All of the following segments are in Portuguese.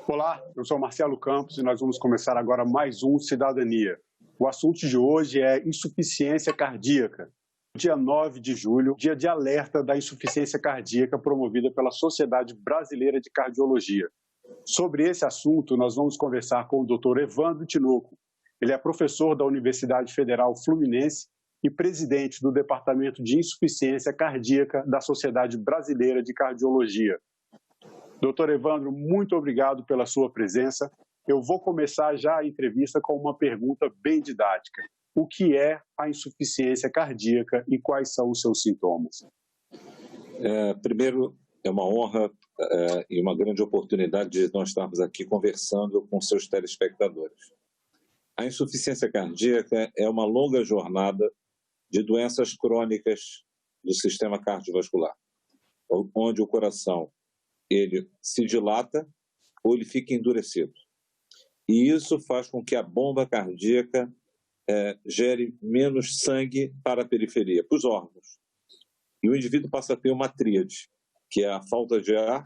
Olá, eu sou Marcelo Campos e nós vamos começar agora mais um Cidadania. O assunto de hoje é insuficiência cardíaca. Dia 9 de julho, dia de alerta da insuficiência cardíaca promovida pela Sociedade Brasileira de Cardiologia. Sobre esse assunto, nós vamos conversar com o Dr. Evandro Tinoco. Ele é professor da Universidade Federal Fluminense e presidente do Departamento de Insuficiência Cardíaca da Sociedade Brasileira de Cardiologia. Doutor Evandro, muito obrigado pela sua presença. Eu vou começar já a entrevista com uma pergunta bem didática. O que é a insuficiência cardíaca e quais são os seus sintomas? Primeiro, é uma honra e uma grande oportunidade de nós estarmos aqui conversando com seus telespectadores. A insuficiência cardíaca é uma longa jornada de doenças crônicas do sistema cardiovascular, onde o coração ele se dilata ou ele fica endurecido. E isso faz com que a bomba cardíaca gere menos sangue para a periferia, para os órgãos. E o indivíduo passa a ter uma tríade, que é a falta de ar,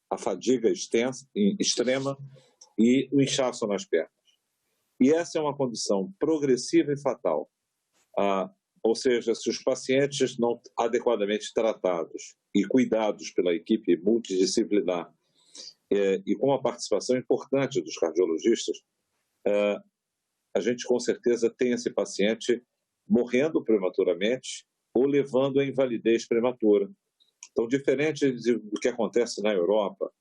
a fadiga extrema e o inchaço nas pernas. E essa é uma condição progressiva e fatal. Ou seja, se os pacientes não adequadamente tratados e cuidados pela equipe multidisciplinar e com a participação importante dos cardiologistas, a gente com certeza tem esse paciente morrendo prematuramente ou levando à invalidez prematura. Então, diferente do que acontece na Europa,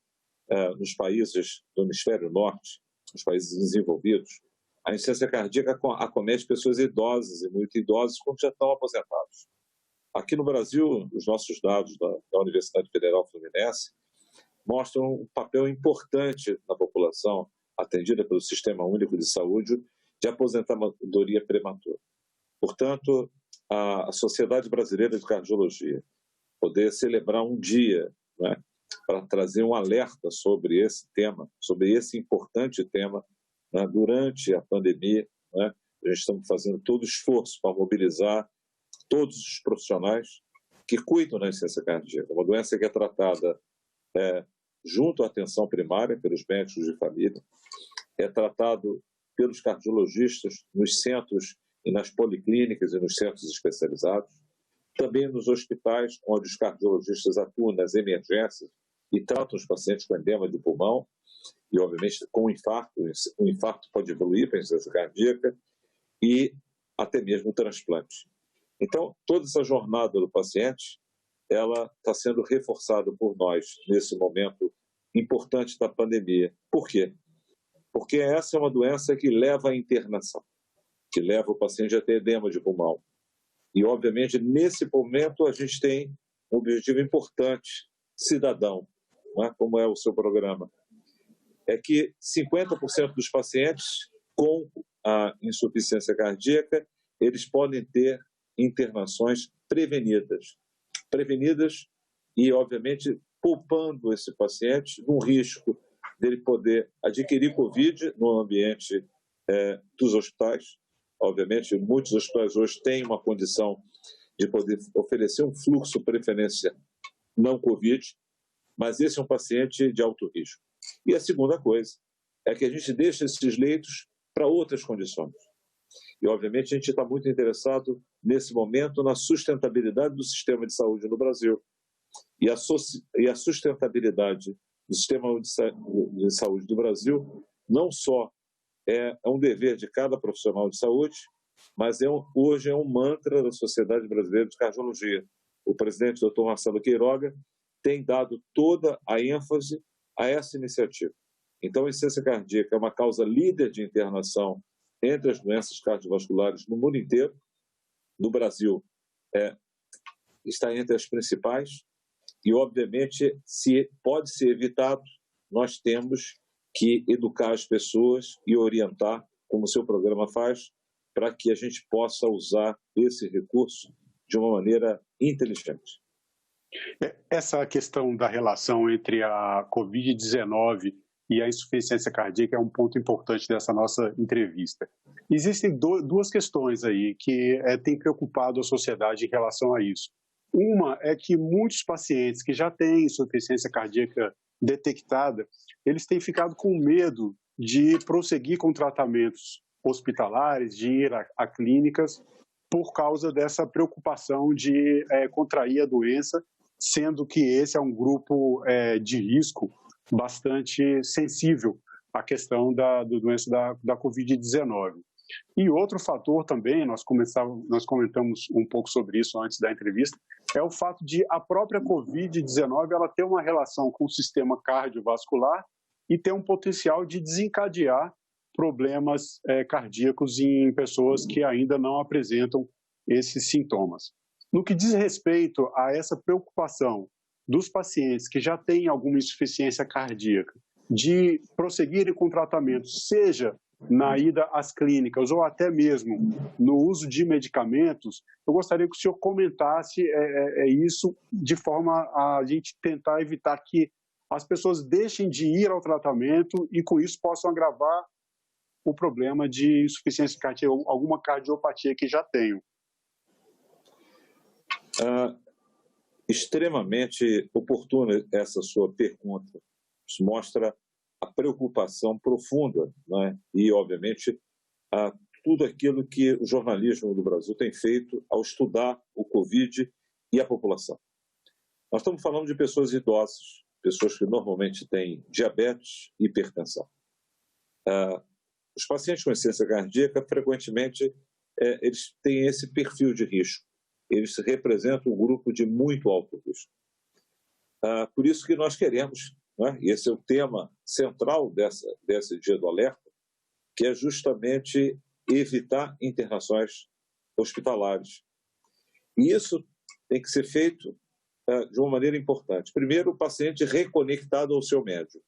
nos países do hemisfério norte, nos países desenvolvidos, a insuficiência cardíaca acomete pessoas idosas e muito idosas quando já estão aposentados. Aqui no Brasil, os nossos dados da Universidade Federal Fluminense mostram um papel importante na população atendida pelo Sistema Único de Saúde de aposentadoria prematura. Portanto, a Sociedade Brasileira de Cardiologia poder celebrar um dia, né, para trazer um alerta sobre esse tema, sobre esse importante tema, né, durante a pandemia, né, a gente está fazendo todo o esforço para mobilizar todos os profissionais que cuidam da insuficiência cardíaca, uma doença que é tratada junto à atenção primária pelos médicos de família, é tratado pelos cardiologistas nos centros e nas policlínicas e nos centros especializados, também nos hospitais, onde os cardiologistas atuam nas emergências e tratam os pacientes com edema de pulmão, e obviamente com infarto. O infarto pode evoluir para a insuficiência cardíaca e até mesmo o transplante. Então, toda essa jornada do paciente, ela está sendo reforçada por nós nesse momento importante da pandemia. Por quê? Porque essa é uma doença que leva à internação, que leva o paciente a ter edema de pulmão. E, obviamente, nesse momento a gente tem um objetivo importante, cidadão, né, como é o seu programa. É que 50% dos pacientes com a insuficiência cardíaca, eles podem ter internações prevenidas e, obviamente, poupando esse paciente num risco dele poder adquirir Covid no ambiente dos hospitais. Obviamente, muitos hospitais hoje têm uma condição de poder oferecer um fluxo preferência não Covid, mas esse é um paciente de alto risco. E a segunda coisa é que a gente deixa esses leitos para outras condições. E, obviamente, a gente está muito interessado, nesse momento, na sustentabilidade do sistema de saúde no Brasil. E a sustentabilidade do sistema de saúde do Brasil não só é um dever de cada profissional de saúde, mas hoje é um mantra da Sociedade Brasileira de Cardiologia. O presidente, Dr. Marcelo Queiroga, tem dado toda a ênfase a essa iniciativa. Então, a insuficiência cardíaca é uma causa líder de internação entre as doenças cardiovasculares no mundo inteiro. No Brasil, está entre as principais e, obviamente, se pode ser evitado, nós temos que educar as pessoas e orientar, como o seu programa faz, para que a gente possa usar esse recurso de uma maneira inteligente. Essa questão da relação entre a Covid-19 e a insuficiência cardíaca é um ponto importante dessa nossa entrevista. Existem duas questões aí que têm preocupado a sociedade em relação a isso. Uma é que muitos pacientes que já têm insuficiência cardíaca detectada, eles têm ficado com medo de prosseguir com tratamentos hospitalares, de ir a clínicas, por causa dessa preocupação de contrair a doença, sendo que esse é um grupo de risco bastante sensível à questão da doença da Covid-19. E outro fator também, nós comentamos um pouco sobre isso antes da entrevista, é o fato de a própria Covid-19 ela ter uma relação com o sistema cardiovascular e ter um potencial de desencadear problemas cardíacos em pessoas que ainda não apresentam esses sintomas. No que diz respeito a essa preocupação dos pacientes que já têm alguma insuficiência cardíaca de prosseguirem com tratamento, seja na ida às clínicas ou até mesmo no uso de medicamentos, eu gostaria que o senhor comentasse isso de forma a gente tentar evitar que as pessoas deixem de ir ao tratamento e com isso possam agravar o problema de insuficiência cardíaca, alguma cardiopatia que já tenham. Extremamente oportuna essa sua pergunta. Isso mostra a preocupação profunda, né? E, obviamente, tudo aquilo que o jornalismo do Brasil tem feito ao estudar o Covid e a população. Nós estamos falando de pessoas idosas, pessoas que normalmente têm diabetes e hipertensão. Os pacientes com insuficiência cardíaca, frequentemente, eles têm esse perfil de risco. Eles representam um grupo de muito alto risco. Por isso que nós queremos, né, e esse é o tema central desse Dia do Alerta, que é justamente evitar internações hospitalares. E isso tem que ser feito de uma maneira importante. Primeiro, o paciente reconectado ao seu médico.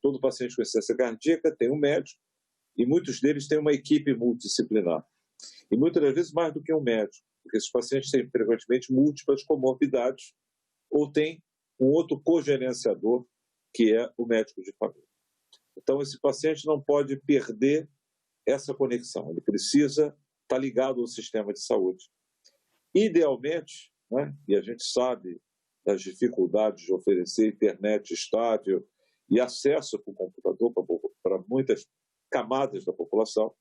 Todo paciente com insuficiência cardíaca tem um médico e muitos deles têm uma equipe multidisciplinar. E muitas das vezes mais do que um médico, porque esses pacientes têm frequentemente múltiplas comorbidades ou têm um outro cogerenciador, que é o médico de família. Então, esse paciente não pode perder essa conexão, ele precisa estar ligado ao sistema de saúde. Idealmente, né, e a gente sabe das dificuldades de oferecer internet estável e acesso para o computador para muitas camadas da população,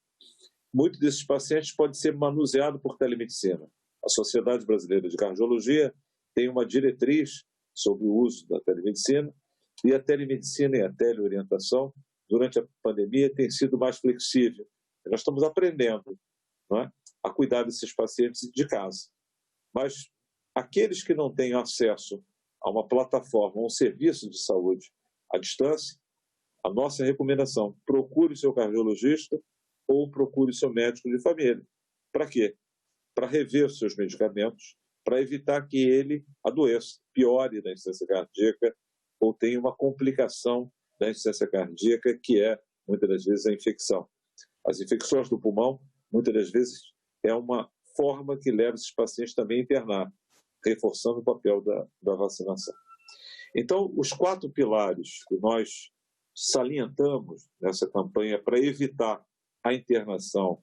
muitos desses pacientes podem ser manuseados por telemedicina. A Sociedade Brasileira de Cardiologia tem uma diretriz sobre o uso da telemedicina, e a telemedicina e a teleorientação, durante a pandemia, tem sido mais flexível. Nós estamos aprendendo, não é, a cuidar desses pacientes de casa. Mas aqueles que não têm acesso a uma plataforma, a um serviço de saúde à distância, a nossa recomendação, procure o seu cardiologista ou procure o seu médico de família. Para quê? Para rever os seus medicamentos, para evitar que ele adoeça, piore da insuficiência cardíaca ou tenha uma complicação da insuficiência cardíaca, que é, muitas das vezes, a infecção. As infecções do pulmão, muitas das vezes, é uma forma que leva esses pacientes também a internar, reforçando o papel da vacinação. Então, os 4 pilares que nós salientamos nessa campanha para evitar a internação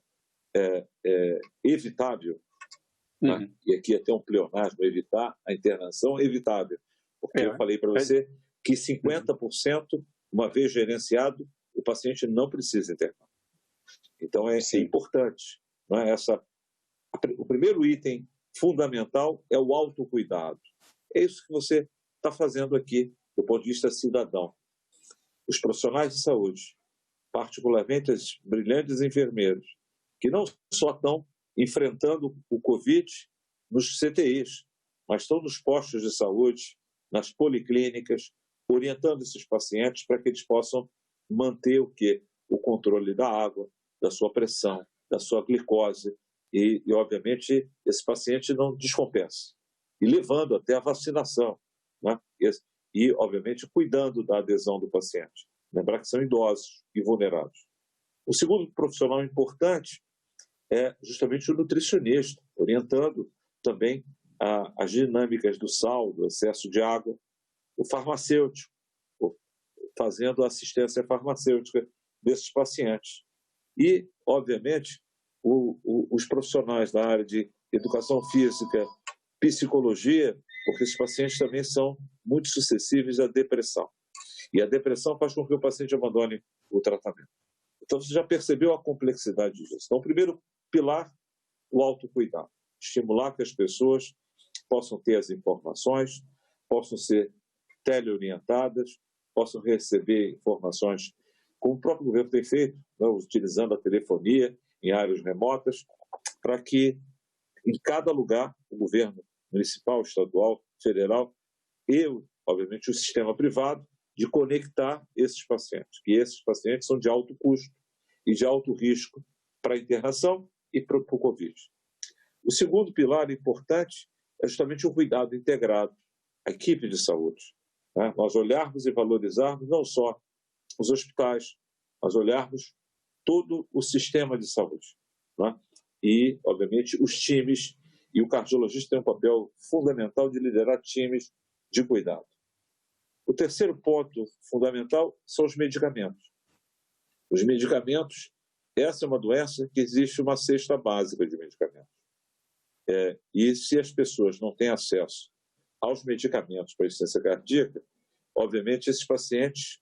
evitável, né? E aqui até um pleonasmo, evitar a internação evitável, porque eu falei para você que 50%, uma vez gerenciado, o paciente não precisa internar. Então, é importante. Não é? O primeiro item fundamental é o autocuidado. É isso que você está fazendo aqui, do ponto de vista cidadão. Os profissionais de saúde, particularmente as brilhantes enfermeiras, que não só estão enfrentando o Covid nos CTIs, mas estão nos postos de saúde, nas policlínicas, orientando esses pacientes para que eles possam manter o quê? O controle da água, da sua pressão, da sua glicose e obviamente, esse paciente não descompensa. E levando até a vacinação, né? E, obviamente, cuidando da adesão do paciente. Lembrar que são idosos e vulneráveis. O segundo profissional importante é justamente o nutricionista, orientando também as dinâmicas do sal, do excesso de água, o farmacêutico, fazendo assistência farmacêutica desses pacientes. E, obviamente, os profissionais da área de educação física, psicologia, porque esses pacientes também são muito suscetíveis à depressão. E a depressão faz com que o paciente abandone o tratamento. Então, você já percebeu a complexidade disso. Então, o primeiro pilar, o autocuidado. Estimular que as pessoas possam ter as informações, possam ser teleorientadas, possam receber informações, como o próprio governo tem feito, né, utilizando a telefonia em áreas remotas, para que em cada lugar, o governo municipal, estadual, federal e, obviamente, o sistema privado, de conectar esses pacientes. E esses pacientes são de alto custo e de alto risco para a internação e para o Covid. O segundo pilar importante é justamente o cuidado integrado, a equipe de saúde. Né? Nós olharmos e valorizarmos não só os hospitais, mas olharmos todo o sistema de saúde. Né? E, obviamente, os times, e o cardiologista tem um papel fundamental de liderar times de cuidado. O terceiro ponto fundamental são os medicamentos. Os medicamentos, essa é uma doença que existe uma cesta básica de medicamentos. E se as pessoas não têm acesso aos medicamentos para a insuficiência cardíaca, obviamente esses pacientes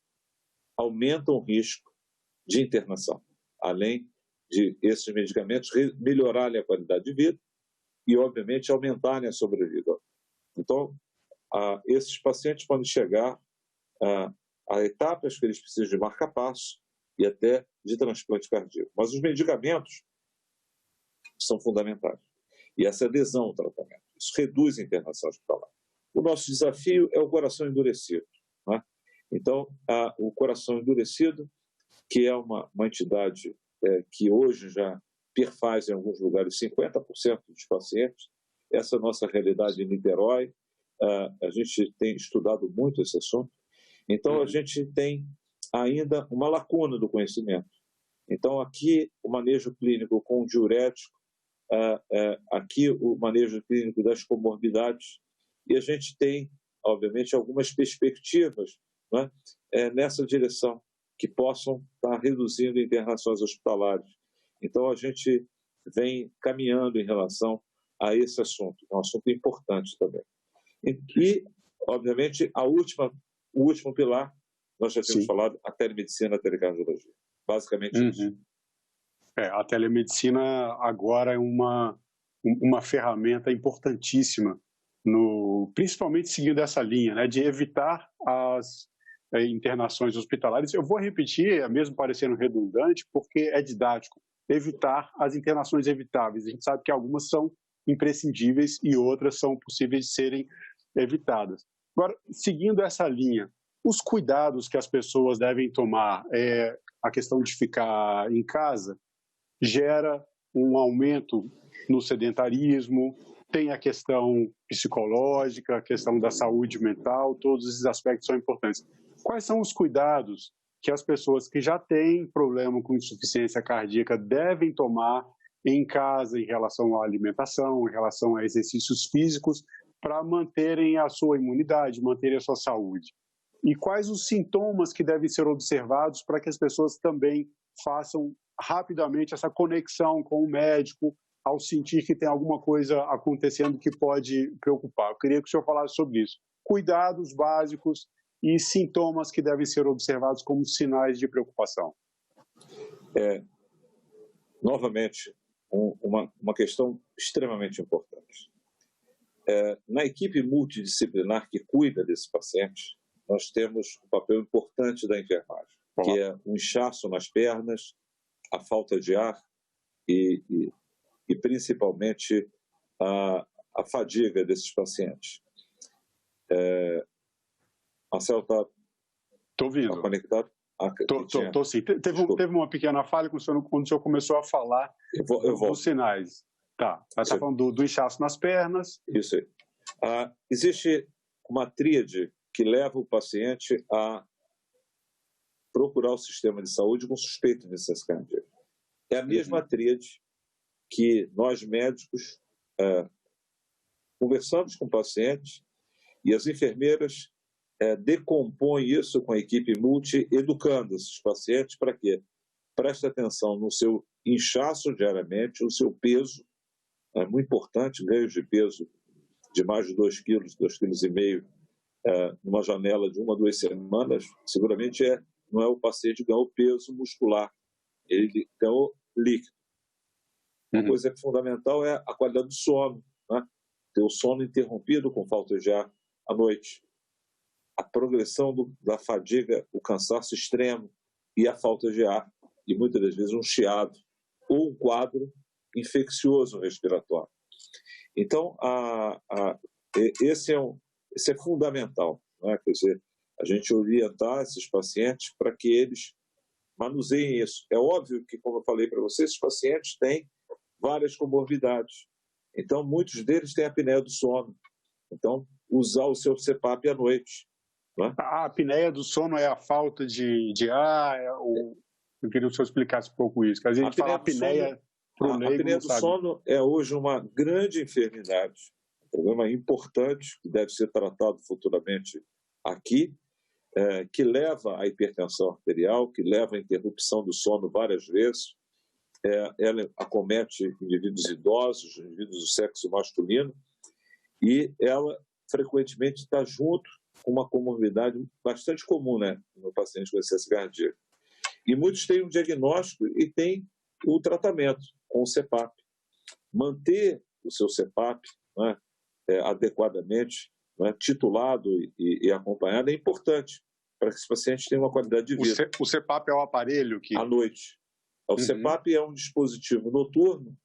aumentam o risco de internação, além de esses medicamentos melhorarem a qualidade de vida e, obviamente, aumentarem a sobrevida. Então, esses pacientes podem chegar a etapas que eles precisam de marca-passo e até de transplante cardíaco. Mas os medicamentos são fundamentais. E essa adesão ao tratamento, isso reduz a internação hospitalar. O nosso desafio é o coração endurecido. Né? Então, o coração endurecido, que é uma entidade que hoje já perfaz em alguns lugares 50% dos pacientes, essa é a nossa realidade em Niterói, a gente tem estudado muito esse assunto, então a gente tem ainda uma lacuna do conhecimento. Então aqui o manejo clínico com o diurético, aqui o manejo clínico das comorbidades, e a gente tem, obviamente, algumas perspectivas, né, nessa direção, que possam estar reduzindo internações hospitalares. Então a gente vem caminhando em relação a esse assunto, um assunto importante também. E, obviamente, o último pilar, nós já tínhamos falado, a telemedicina, a telecardiologia. Basicamente isso. A telemedicina agora é uma ferramenta importantíssima, principalmente seguindo essa linha, né, de evitar as internações hospitalares. Eu vou repetir, mesmo parecendo redundante, porque é didático. Evitar as internações evitáveis. A gente sabe que algumas são imprescindíveis e outras são possíveis de serem evitadas. Agora, seguindo essa linha, os cuidados que as pessoas devem tomar, a questão de ficar em casa, gera um aumento no sedentarismo, tem a questão psicológica, a questão da saúde mental, todos esses aspectos são importantes. Quais são os cuidados que as pessoas que já têm problema com insuficiência cardíaca devem tomar em casa em relação à alimentação, em relação a exercícios físicos, para manterem a sua imunidade, manterem a sua saúde? E quais os sintomas que devem ser observados para que as pessoas também façam rapidamente essa conexão com o médico ao sentir que tem alguma coisa acontecendo que pode preocupar? Eu queria que o senhor falasse sobre isso. Cuidados básicos e sintomas que devem ser observados como sinais de preocupação. Novamente, uma questão extremamente importante. Na equipe multidisciplinar que cuida desses pacientes, nós temos um papel importante da enfermagem, que é o inchaço nas pernas, a falta de ar e principalmente a fadiga desses pacientes. Marcelo, está conectado? Estou sim. Teve uma pequena falha quando o senhor começou a falar dos sinais. Está falando do inchaço nas pernas. Isso aí. Existe uma tríade que leva o paciente a procurar o sistema de saúde com suspeita de insuficiência cardíaca. É a mesma tríade que nós médicos conversamos com pacientes e as enfermeiras decompõem isso com a equipe multi, educando esses pacientes para quê? Preste atenção no seu inchaço diariamente, no seu peso, é muito importante, ganhos de peso de mais de 2 quilos, 2,5 quilos numa janela de 1 a 2 semanas, seguramente não é o paciente que ganhou peso muscular, ele ganhou líquido. Uma coisa que é fundamental é a qualidade do sono, né? Ter o sono interrompido com falta de ar à noite. A progressão da fadiga, o cansaço extremo e a falta de ar, e muitas das vezes um chiado ou um quadro infeccioso respiratório. Então, esse é fundamental, né? Quer dizer, a gente orientar esses pacientes para que eles manuseiem isso. É óbvio que, como eu falei para vocês, esses pacientes têm várias comorbidades. Então, muitos deles têm apneia do sono. Então, usar o seu CPAP à noite. Né? A apneia do sono é a falta de ar? Eu queria que o senhor explicasse um pouco isso. A gente fala apneia para o leigo, a apneia do sono é hoje uma grande enfermidade, um problema importante que deve ser tratado futuramente aqui, que leva à hipertensão arterial, que leva à interrupção do sono várias vezes. Ela acomete indivíduos idosos, indivíduos do sexo masculino, e ela frequentemente está junto com uma comorbidade bastante comum, né, no paciente com insuficiência cardíaca. E muitos têm um diagnóstico e têm o tratamento com o CPAP. Manter o seu CPAP, né, adequadamente, né, titulado e acompanhado é importante para que esse paciente tenha uma qualidade de vida. O CPAP é o aparelho que... À noite. O CPAP é um dispositivo noturno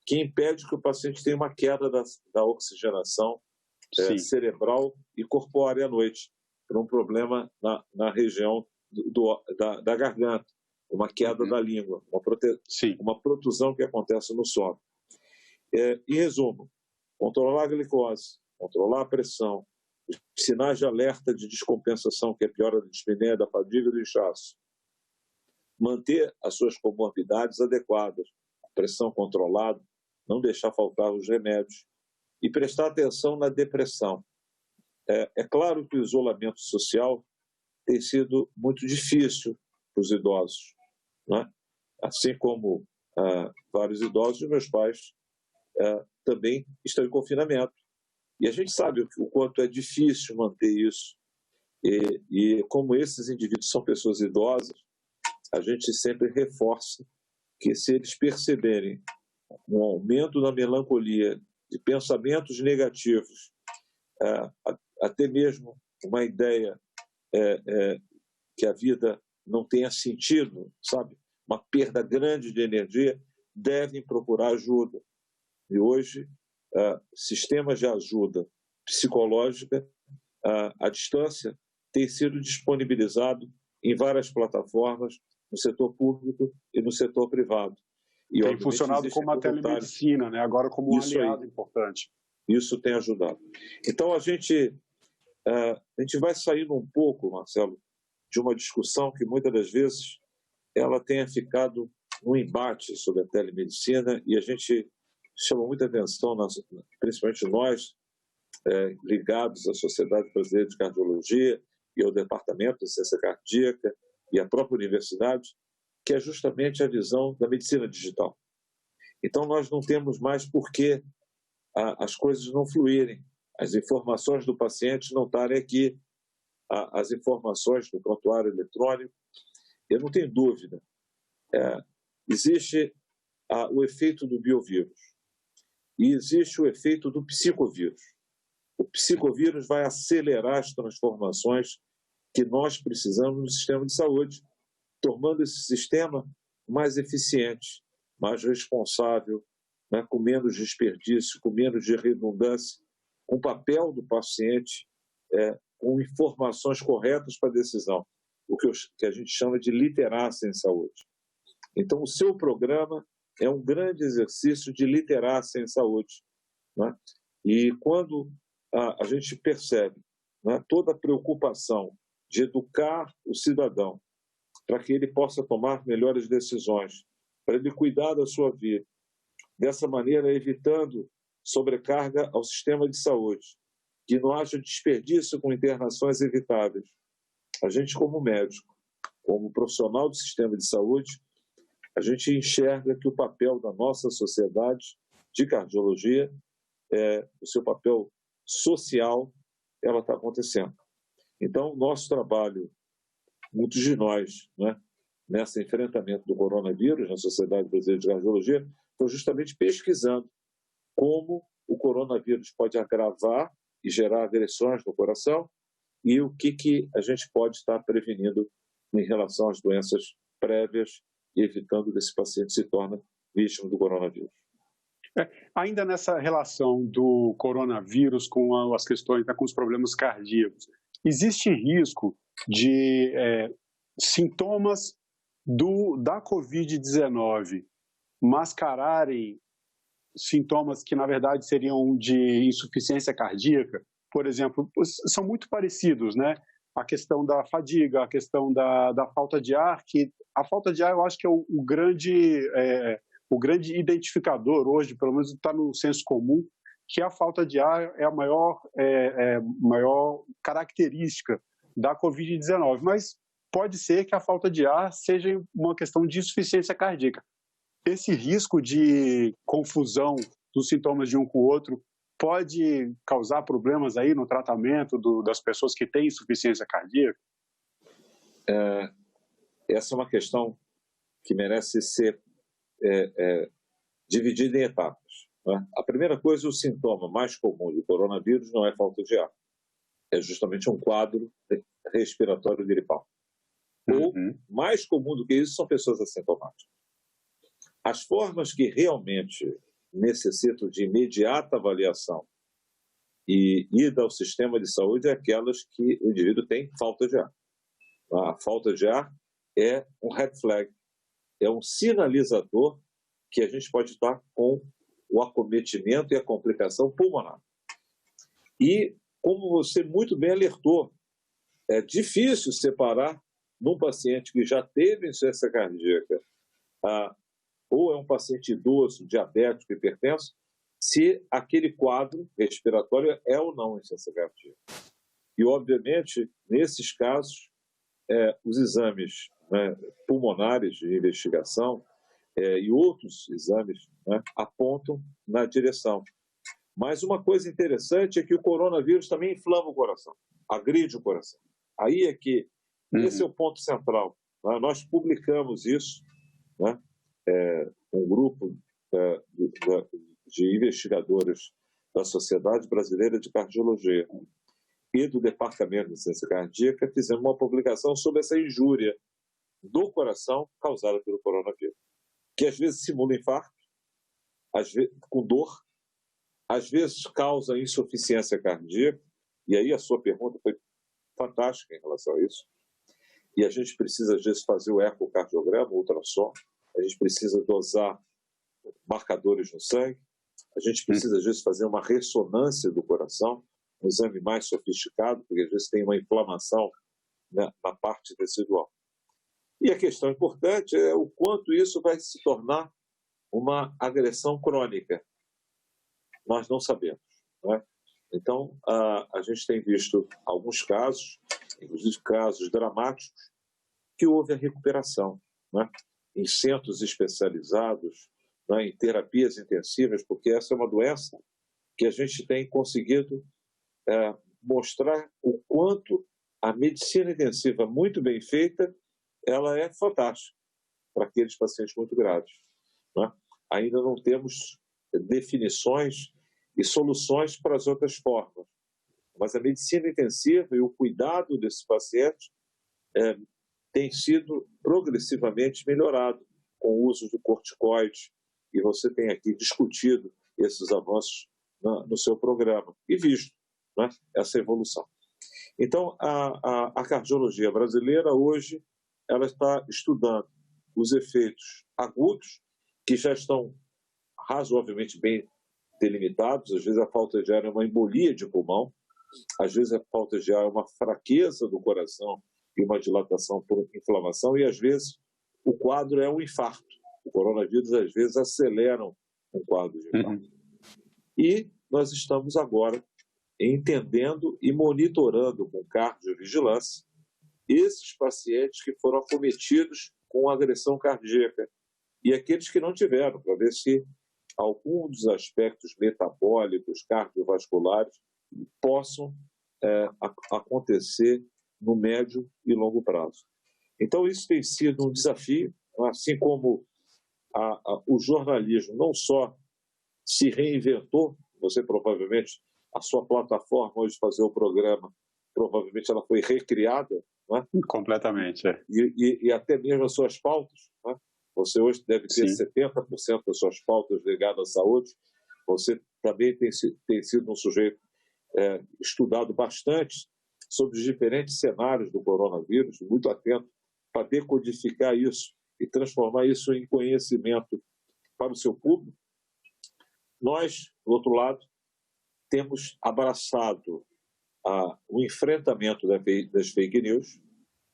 que impede que o paciente tenha uma queda da oxigenação cerebral e corpórea à noite, por um problema na região da garganta, uma queda da língua, uma protusão que acontece no sono. Em resumo, controlar a glicose, controlar a pressão, sinais de alerta de descompensação, que é a piora da dispneia, da fadiga e do inchaço, manter as suas comorbidades adequadas, a pressão controlada, não deixar faltar os remédios e prestar atenção na depressão. É claro que o isolamento social tem sido muito difícil para os idosos, né? Assim como vários idosos, meus pais também estão em confinamento. E a gente sabe o quanto é difícil manter isso. E como esses indivíduos são pessoas idosas, a gente sempre reforça que, se eles perceberem um aumento na melancolia, de pensamentos negativos, até mesmo uma ideia que a vida não tenha sentido, sabe? Uma perda grande de energia, devem procurar ajuda. E hoje, sistemas de ajuda psicológica à distância têm sido disponibilizados em várias plataformas, no setor público e no setor privado. E, tem funcionado como a telemedicina, né? Agora como um aliado importante. Isso tem ajudado. Então, a gente vai saindo um pouco, Marcelo, de uma discussão que muitas das vezes ela tenha ficado no embate sobre a telemedicina, e a gente chama muita atenção, principalmente nós, ligados à Sociedade Brasileira de Cardiologia e ao Departamento de Ciência Cardíaca e à própria universidade, que é justamente a visão da medicina digital. Então, nós não temos mais por que as coisas não fluírem, as informações do paciente não estarem aqui, as informações do prontuário eletrônico. Eu não tenho dúvida, existe o efeito do biovírus e existe o efeito do psicovírus. O psicovírus vai acelerar as transformações que nós precisamos no sistema de saúde, tornando esse sistema mais eficiente, mais responsável, né, com menos desperdício, com menos de redundância, com o papel do paciente, com informações corretas para a decisão, o que a gente chama de literacia em saúde. Então, o seu programa é um grande exercício de literacia em saúde, né? E quando a gente percebe, né, toda a preocupação de educar o cidadão para que ele possa tomar melhores decisões, para ele cuidar da sua vida, dessa maneira evitando sobrecarga ao sistema de saúde, que não haja desperdício com internações evitáveis. A gente, como médico, como profissional do sistema de saúde, a gente enxerga que o papel da nossa sociedade de cardiologia, o seu papel social, ela está acontecendo. Então, nosso trabalho, muitos de nós, né, nesse enfrentamento do coronavírus na Sociedade Brasileira de Cardiologia, foi justamente pesquisando como o coronavírus pode agravar e gerar agressões no coração e o que a gente pode estar prevenindo em relação às doenças prévias e evitando que esse paciente se torne vítima do coronavírus. Ainda nessa relação do coronavírus com as questões, com os problemas cardíacos, existe risco de sintomas da Covid-19 mascararem sintomas que, na verdade, seriam de insuficiência cardíaca? Por exemplo, são muito parecidos, né? A questão da fadiga, a questão da falta de ar, que a falta de ar eu acho que é o grande identificador hoje, pelo menos está no senso comum, que a falta de ar é a maior característica da Covid-19, mas pode ser que a falta de ar seja uma questão de insuficiência cardíaca. Esse risco de confusão dos sintomas de um com o outro pode causar problemas aí no tratamento das pessoas que têm insuficiência cardíaca? Essa é uma questão que merece ser dividida em etapas. Né? A primeira coisa, o sintoma mais comum do coronavírus não é falta de ar. É justamente um quadro respiratório gripal. Ou, mais comum do que isso, são pessoas assintomáticas. As formas que realmente necessitam de imediata avaliação e ida ao sistema de saúde é aquelas que o indivíduo tem falta de ar. A falta de ar é um red flag, é um sinalizador que a gente pode estar com o acometimento e a complicação pulmonar. E, como você muito bem alertou, é difícil separar num paciente que já teve insuficiência cardíaca ou é um paciente idoso, diabético, hipertenso, se aquele quadro respiratório é ou não insuficiência cardíaca. E, obviamente, nesses casos, os exames pulmonares de investigação e outros exames apontam na direção. Mas uma coisa interessante é que o coronavírus também inflama o coração, agride o coração. Aí é que esse é o ponto central. Nós publicamos isso, um grupo de investigadores da Sociedade Brasileira de Cardiologia e do Departamento de Ciência Cardíaca, fizemos uma publicação sobre essa injúria do coração causada pelo coronavírus, que às vezes simula infarto, às vezes com dor, às vezes causa insuficiência cardíaca, e aí a sua pergunta foi fantástica em relação a isso, e a gente precisa às vezes fazer o ecocardiograma, o ultrassom, a gente precisa dosar marcadores no sangue, a gente precisa às vezes fazer uma ressonância do coração, um exame mais sofisticado, porque às vezes tem uma inflamação na parte tecidual. E a questão importante é o quanto isso vai se tornar uma agressão crônica. Nós não sabemos. Né? Então, a gente tem visto alguns casos, inclusive casos dramáticos, que houve a recuperação, né? Em centros especializados, em terapias intensivas, porque essa é uma doença que a gente tem conseguido mostrar o quanto a medicina intensiva muito bem feita, ela é fantástica para aqueles pacientes muito graves. Né? Ainda não temos definições e soluções para as outras formas, mas a medicina intensiva e o cuidado desses pacientes tem sido progressivamente melhorado com o uso do corticoide, e você tem aqui discutido esses avanços no seu programa e visto essa evolução. Então, a cardiologia brasileira hoje ela está estudando os efeitos agudos, que já estão razoavelmente bem delimitados. Às vezes a falta de ar é uma embolia de pulmão, às vezes a falta de ar é uma fraqueza do coração e uma dilatação por inflamação, e às vezes o quadro é um infarto. O coronavírus às vezes acelera um quadro de infarto. E nós estamos agora entendendo e monitorando com cardiovigilância esses pacientes que foram acometidos com agressão cardíaca e aqueles que não tiveram, para ver se algum dos aspectos metabólicos, cardiovasculares, possam acontecer no médio e longo prazo. Então, isso tem sido um desafio, assim como o jornalismo não só se reinventou, você provavelmente, a sua plataforma hoje de fazer o programa, provavelmente ela foi recriada, não é? Completamente, é. E até mesmo as suas pautas, não é? Você hoje deve ter 70% das suas pautas ligadas à saúde. Você também tem sido um sujeito estudado bastante sobre os diferentes cenários do coronavírus, muito atento para decodificar isso e transformar isso em conhecimento para o seu público. Nós, do outro lado, temos abraçado o enfrentamento das fake news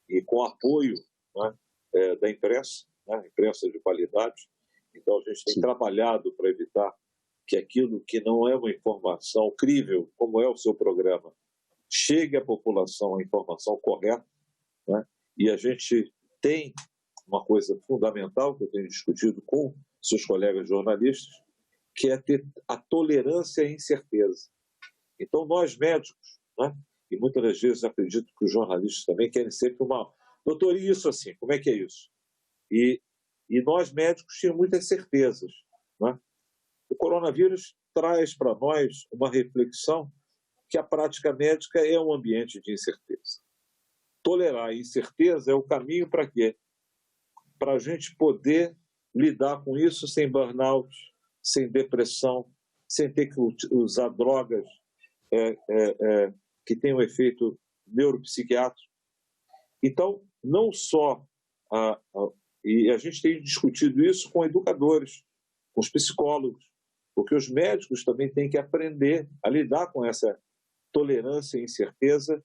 e com apoio, né, da imprensa, né, imprensa de qualidade. Então, a gente tem trabalhado para evitar que aquilo que não é uma informação crível, como é o seu programa, chegue à população a informação correta, né? E a gente tem uma coisa fundamental que eu tenho discutido com seus colegas jornalistas, que é ter a tolerância à incerteza. Então, nós médicos, né? E muitas das vezes acredito que os jornalistas também querem sempre doutor, isso assim, como é que é isso? E nós médicos tínhamos muitas certezas, né? O coronavírus traz para nós uma reflexão que a prática médica é um ambiente de incerteza. Tolerar a incerteza é o caminho para quê? Para a gente poder lidar com isso sem burnout, sem depressão, sem ter que usar drogas que têm um efeito neuropsiquiátrico. Então, não só... e a gente tem discutido isso com educadores, com os psicólogos, porque os médicos também têm que aprender a lidar com essa tolerância e incerteza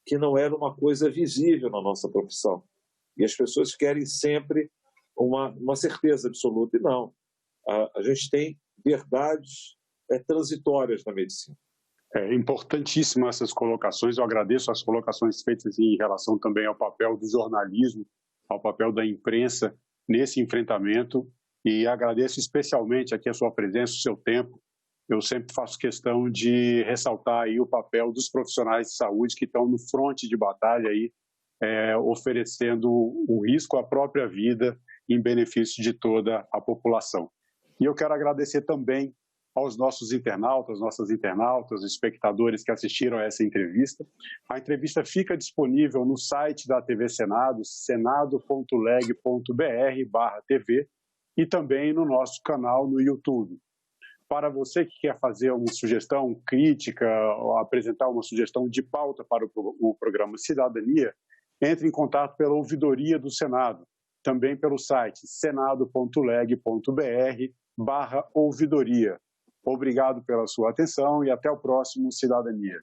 que não era uma coisa visível na nossa profissão. E as pessoas querem sempre uma certeza absoluta. E não. A gente tem verdades transitórias na medicina. É importantíssimo essas colocações. Eu agradeço as colocações feitas em relação também ao papel do jornalismo, ao papel da imprensa nesse enfrentamento. E agradeço especialmente aqui a sua presença, o seu tempo. Eu sempre faço questão de ressaltar aí o papel dos profissionais de saúde que estão no fronte de batalha aí, oferecendo o risco à própria vida em benefício de toda a população. E eu quero agradecer também aos nossos internautas, nossas internautas, espectadores que assistiram a essa entrevista. A entrevista fica disponível no site da TV Senado, senado.leg.br/TV, e também no nosso canal no YouTube. Para você que quer fazer uma sugestão, crítica, ou apresentar uma sugestão de pauta para o programa Cidadania, entre em contato pela Ouvidoria do Senado, também pelo site senado.leg.br/ouvidoria. Obrigado pela sua atenção e até o próximo Cidadania.